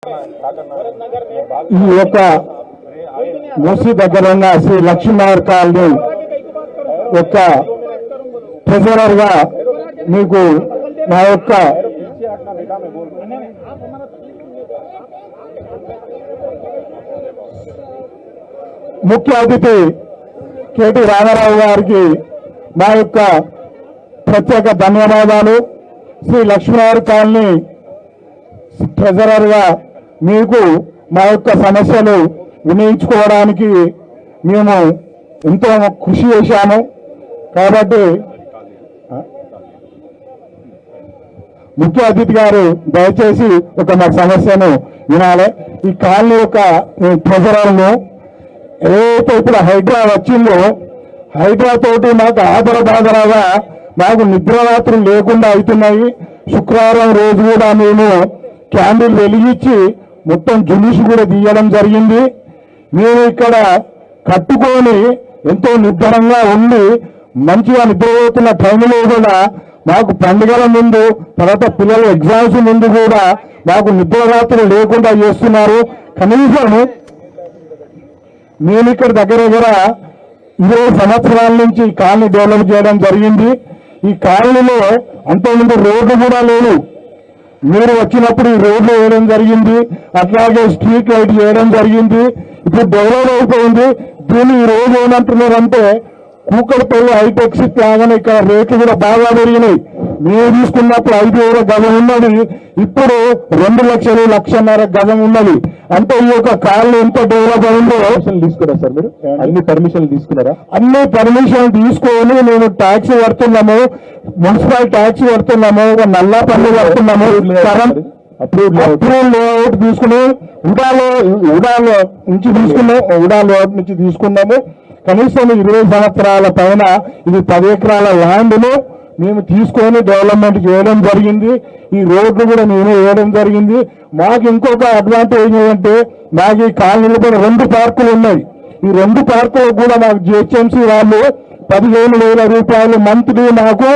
ఈ యొక్క మూసీ దగ్గర ఉన్న శ్రీ లక్ష్మీనగర్ కాలనీ యొక్క ట్రెజరర్ గా మీకు నా యొక్క ముఖ్య అతిథి కేటీ రామారావు గారికి మా యొక్క ప్రత్యేక ధన్యవాదాలు. శ్రీ లక్ష్మీనగర్ కాలనీ ట్రెజరర్ గా మీకు మా యొక్క సమస్యలు వినియోగించుకోవడానికి మేము ఎంతో కృషి చేశాము. కాబట్టి ముఖ్య అతిథి గారు దయచేసి ఒక మా సమస్యను వినాలి. ఈ కాలనీ యొక్క ట్రెజరర్ను ఏదైతే ఇప్పుడు హైడ్రా వచ్చిందో హైడ్రా తోటి మాకు ఆదరబాదరగా మాకు నిద్రరాత్రులు లేకుండా అవుతున్నాయి. శుక్రవారం రోజు కూడా మేము క్యాండిల్ వెలిగించి మొత్తం జులుసు కూడా తీయడం జరిగింది. మేము ఇక్కడ కట్టుకొని ఎంతో నిద్రంగా ఉండి మంచిగా నిద్రపోతున్న టైంలో కూడా మాకు పండుగల ముందు తర్వాత పిల్లల ఎగ్జామ్స్ ముందు కూడా మాకు నిద్రరాత్రులు లేకుండా చేస్తున్నారు. కనీసం నేను ఇక్కడ దగ్గర 20 సంవత్సరాల నుంచి ఈ కాలనీ డెవలప్ చేయడం జరిగింది. ఈ కాలనీలో అంతకుముందు రోడ్లు కూడా లేవు. మీరు వచ్చినప్పుడు ఈ రోడ్లు వేయడం జరిగింది, అట్లాగే స్ట్రీట్ లైట్ చేయడం జరిగింది. ఇప్పుడు డెవలప్ అయిపోయింది. దీన్ని ఈ రోజు ఏమంటున్నారంటే కూకట్పల్లి హైటెక్ సిటీ లాగానే ఇక్కడ రేట్లు కూడా బాగా పెరిగినాయి. మీరు తీసుకున్నప్పుడు 5,000 గజం ఉన్నది, ఇప్పుడు 2 లక్షలు 1,50,000 గజం ఉన్నది. అంటే ఈ యొక్క కాలనీ ఎంత డెవలప్ అయిందో. తీసుకున్నారా సార్ మీరు? అన్ని పర్మిషన్లు తీసుకున్నారా? అన్ని పర్మిషన్లు తీసుకొని మేము ట్యాక్స్ కడుతున్నాము, మున్సిపల్ ట్యాక్స్ కడుతున్నాము, నల్లా పన్ను కడుతున్నాము, అప్రూవల్ లేఅవుట్ తీసుకుని ఉడాలో నుంచి తీసుకున్నాము. కనీసం 20 సంవత్సరాల పైన ఇది 10 ఎకరాల ల్యాండ్ను మేము తీసుకొని డెవలప్మెంట్ చేయడం జరిగింది. ఈ రోడ్లు కూడా మేము వేయడం జరిగింది. మాకు ఇంకొక అడ్వాంటేజ్ ఏంటంటే మాకు ఈ కాలనీలో కూడా 2 పార్కులు ఉన్నాయి. ఈ 2 పార్కులు కూడా మాకు జిహెచ్ఎంసీ వాళ్ళు 15,000 రూపాయలు మంత్లీ మాకు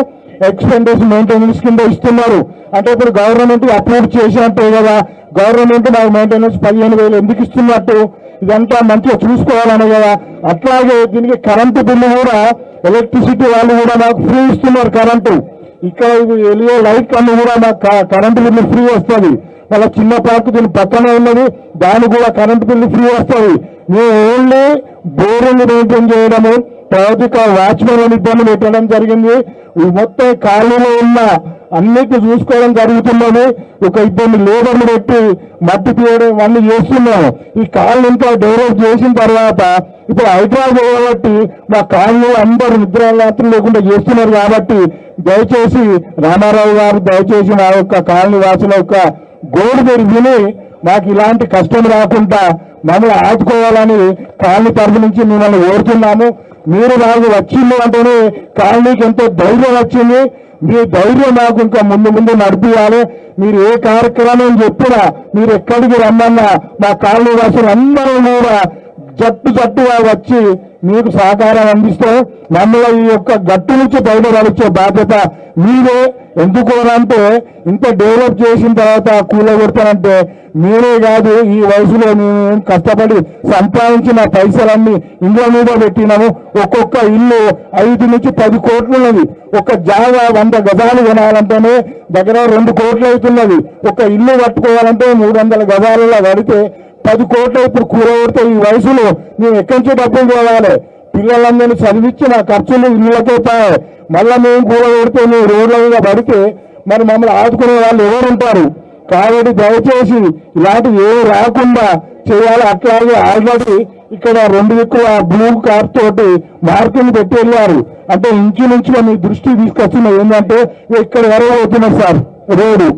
ఎక్స్పెండిచర్ మెయింటెనెన్స్ కింద ఇస్తున్నారు. అంటే ఇప్పుడు గవర్నమెంట్ అప్రూవ్ చేసినట్టే కదా, గవర్నమెంట్ మాకు మెయింటెనెన్స్ 15,000 ఎందుకు ఇస్తున్నట్టు, ఇదంతా మంచిగా చూసుకోవాలనే కదా. అట్లాగే దీనికి కరెంటు బిల్లు కూడా ఎలక్ట్రిసిటీ వాళ్ళు కూడా మాకు ఫ్రీ ఇస్తున్నారు. కరెంటు ఇక్కడ ఎలియో లైట్ కన్ను కూడా మాకు కరెంటు బిల్లు ఫ్రీ వస్తుంది. మళ్ళీ చిన్న పార్కు దీని పక్కనే ఉన్నది, దానికి కూడా కరెంటు బిల్లు ఫ్రీ వస్తుంది. మేము ఓన్లీ బోరింగ్ మెయింటైన్ చేయడము, తర్వాత వాచ్మెన్ ఇబ్బంది పెట్టడం జరిగింది. మొత్తం కాలనీలో ఉన్న అన్నిటి చూసుకోవడం జరుగుతున్నది. ఒక ఇబ్బంది లేబర్లు పెట్టి మట్టి తీయడం ఇవన్నీ చేస్తున్నాము. ఈ కాలనీ ఇంకా డెవలప్ చేసిన తర్వాత ఇప్పుడు హైదరాబాద్ కాబట్టి మా కాలనీ అందరూ నిద్రరాత్రులు లేకుండా చేస్తున్నారు. కాబట్టి దయచేసి రామారావు గారు దయచేసి మా యొక్క కాలనీ వాసుల యొక్క గోడు మీరు విని మాకు ఇలాంటి కష్టం రాకుండా మమ్మల్ని ఆదుకోవాలని కాలనీ తరఫు నుంచి మిమ్మల్ని కోరుతున్నాము. మీరు నాకు వచ్చింది అంటేనే కాలనీకి ఎంతో ధైర్యం వచ్చింది. మీ ధైర్యం నాకు ఇంకా ముందు నడిపియాలి. మీరు ఏ కార్యక్రమం చెప్పినా, మీరు ఎక్కడికి రమ్మన్నా మా కాలనీ వాసులు అందరూ కూడా జట్టుగా వచ్చి మీకు సహకారం అందిస్తాం. మమ్మల్ని ఈ యొక్క గట్టు నుంచి బయటపడిచ్చే బాధ్యత మీరే. ఎందుకు అంటే ఇంత డెవలప్ చేసిన తర్వాత కూలగొడతానంటే మీరే కాదు, ఈ వయసులో మేము కష్టపడి సంపాదించిన పైసలన్నీ ఇండ్ల మీద పెట్టినాము. ఒక్కొక్క ఇల్లు 5 నుంచి 10 కోట్లు ఉన్నది. ఒక జాగా 100 గజాలు కొనాలంటేనే దగ్గర 2 కోట్లు అవుతున్నది. ఒక ఇల్లు కట్టుకోవాలంటే 300 గజాలలో కడితే 10 కోట్లు. ఇప్పుడు కూలగొడితే ఈ వయసులో మేము ఎక్కడి నుంచి డబ్బులు పోవాలి? పిల్లలందరినీ చదివించి నా ఖర్చులు ఇళ్ళకే పోయాయి. మళ్ళా మేము కూలగొడితే మేము రోడ్ల మీద పడితే మరి మమ్మల్ని ఆదుకునే వాళ్ళు ఎవరుంటారు? కాబట్టి దయచేసి ఇలాంటివి ఏమి రాకుండా చేయాలి. అట్లాగే ఆల్రెడీ ఇక్కడ 2 దిక్కుల బ్లూ కార్ తోటి మార్కింగ్ పెట్టి వెళ్ళారు. అంటే ఇంచుమించుగా మీ దృష్టి తీసుకొచ్చిన ఏంటంటే ఇక్కడ వరకు పోతున్నారు సార్ రోడ్డు,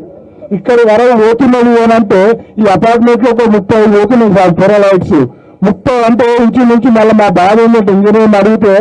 ఇక్కడ వరకు పోతున్నది ఏమంటే ఈ అపార్ట్మెంట్ లో ఒక 30 పోతున్నాయి సార్ పొర లైట్స్. 30 అంటే ఇంచుమించు మళ్ళీ మా బాధ ఏంటంటే ఇంజనీర్ అడిగితే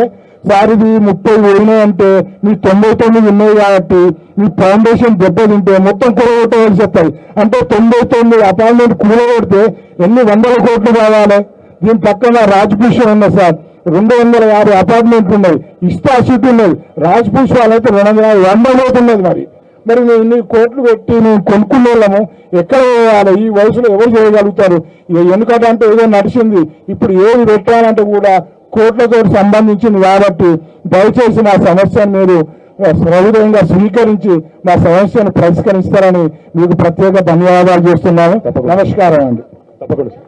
సార్ ఇది 30 పోయినాయంటే మీ 99 ఉన్నాయి కాబట్టి మీ ఫౌండేషన్ దెబ్బతింటే మొత్తం కూలగొట్టవలసి వస్తాయి. అంటే 99 అపార్ట్మెంట్ కూలగొడితే ఎన్ని 100 కోట్లు కావాలి? దీని పక్కన రాజ్పుష్యం ఉంది సార్, 250 అపార్ట్మెంట్లు ఉన్నాయి. ఇష్టా సిటీ ఉన్నది. రాజ్పుష్ వాళ్ళైతే 200 పోతున్నది. మరి మరి మేము ఇన్ని కోట్లు పెట్టి మేము కొనుక్కునే వాళ్ళము ఎక్కడ పోవాలి? ఈ వయసులో ఎవరు చేయగలుగుతారు? ఎందుకంటే అంటే ఏదో నడిచింది, ఇప్పుడు ఏది పెట్టాలంటే కూడా కోట్లతో సంబంధించింది. కాబట్టి దయచేసి నా సమస్యను మీరు సౌకర్యంగా స్వీకరించి నా సమస్యను పరిష్కరిస్తారని మీకు ప్రత్యేక ధన్యవాదాలు చేస్తున్నాను. నమస్కారం అండి. తప్పకుండా.